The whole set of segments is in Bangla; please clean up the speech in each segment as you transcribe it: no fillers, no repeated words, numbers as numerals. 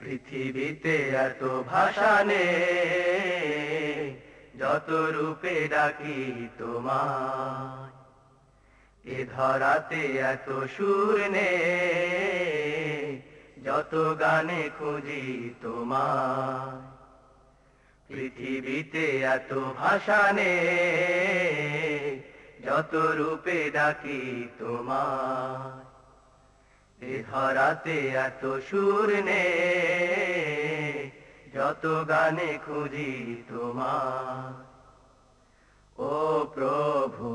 পৃথিবীতে এত ভাষা নেই, যত রূপে ডাকি তোমায়। এ ধরাতে এত সুর নেই, যত গানে খুঁজি তোমায়। পৃথিবীতে এত ভাষা নেই, যত রূপে ডাকি তোমায়। এ ধরাতে এত সুর নেই, যত গানে খুঁজি তোমায়। ও প্রভু,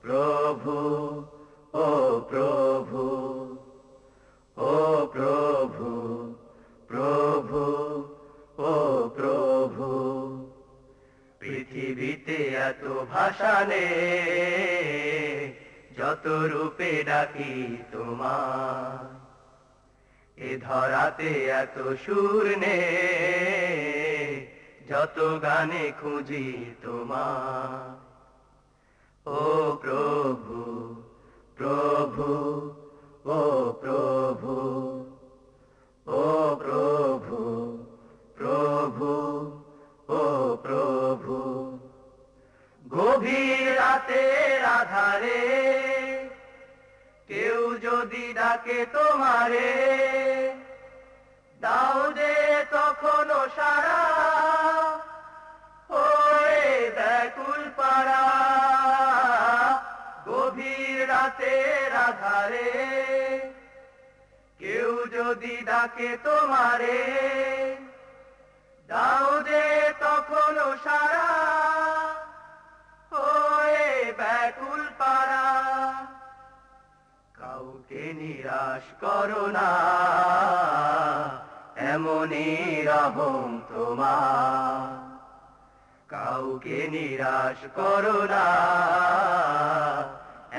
প্রভু, ও প্রভু, ও প্রভু, প্রভু, ও প্রভু। পৃথিবীতে এত ভাষা নেই, যত রূপে ডাকি তোমায়। এ ধরাতে এত সুর নেই, যত গানে খুঁজি তোমায়। ও প্রভু, প্রভু, ও প্রভু, ও প্রভু, প্রভু, ও প্রভু। গভীর রাতের আধারে কেউ যদি ডাকে তোমারে, দাও যে তখনও সাড়া, ওরে ব্যাকুল পাড়া। গভীর রাতের আধারে কেউ যদি ডাকে তোমারে, দাও যে তখনও সাড়া, ওরে ব্যাকুল পাড়া। কাউকে নিরাশ করো না, এমনই রহম তোমার। কাউকে নিরাশ করো না,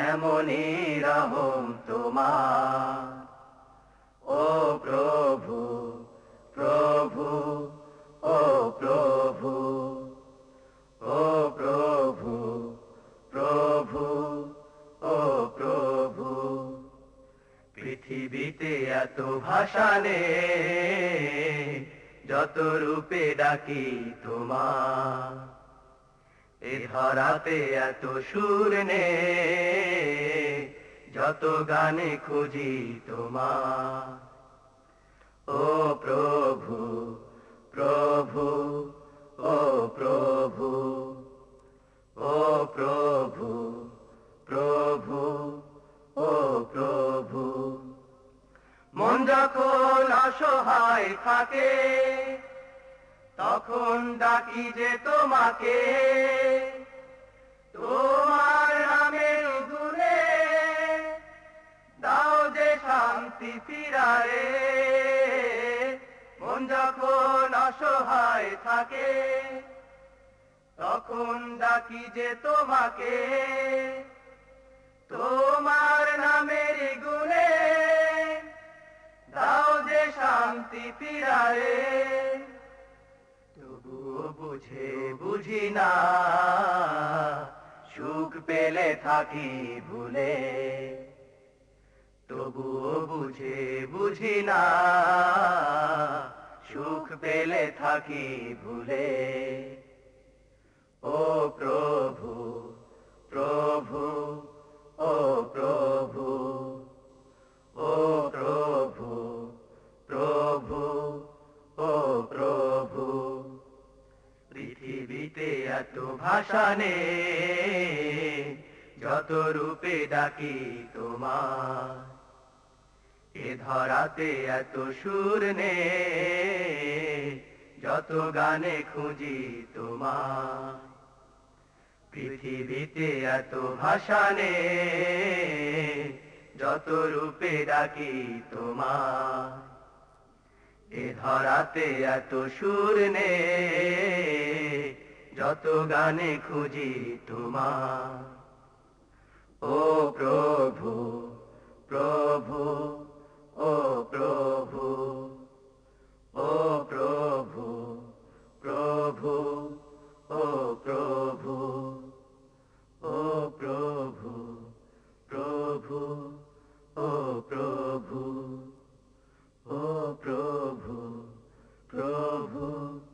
এমনই রহম তোমার। ও প্রভু, প্রভু, ও প্রভু, ও প্রভু, প্রভু, ও প্রভু। পৃথিবীতে এত ভাষা নেই, যত রূপে ডাকি তোমায়। এ ধরাতে এত সুর নেই, যত গানে খুঁজি তোমায়। ও প্রভু, প্রভু, ও প্রভু, ও প্রভু, প্রভু, ও প্রভু। মন যখন অসহায় থাকে, তখন ডাকি যে তোমাকে। তোমার নামের গুণে দাও যে শান্তি ফিরায়ে। মন যখন অসহায় থাকে, তখন ডাকি যে তোমাকে। তোমার নামের গুণে দাও যে শান্তি ফিরায়ে। তবুও বুঝে বুঝি না, সুখ পেলে থাকি ভুলে। তবুও বুঝে বুঝি না, সুখ পেলে থাকি ভুলে। ও প্রভু, প্রভু, ও প্রভু, ও প্রভু, প্রভু, ও প্রভু। পৃথিবীতে এত ভাষা নেই, যত রূপে ডাকি তোমায়। এ ধরাতে এত সুর নেই, যত গানে খুঁজি তোমায়। পৃথিবীতে এত ভাষা নেই, যত রূপে ডাকি তোমায়। এ ধরাতে এত সুর নেই, যত গানে খুঁজি তোমায়। ও প্রভু, প্রভু, ও প্রভু, ও প্রভু, প্রভু, ও প্রভু, ও প্রভু, প্রভু, ও প্রভু, ও প্রভু। প্রভু।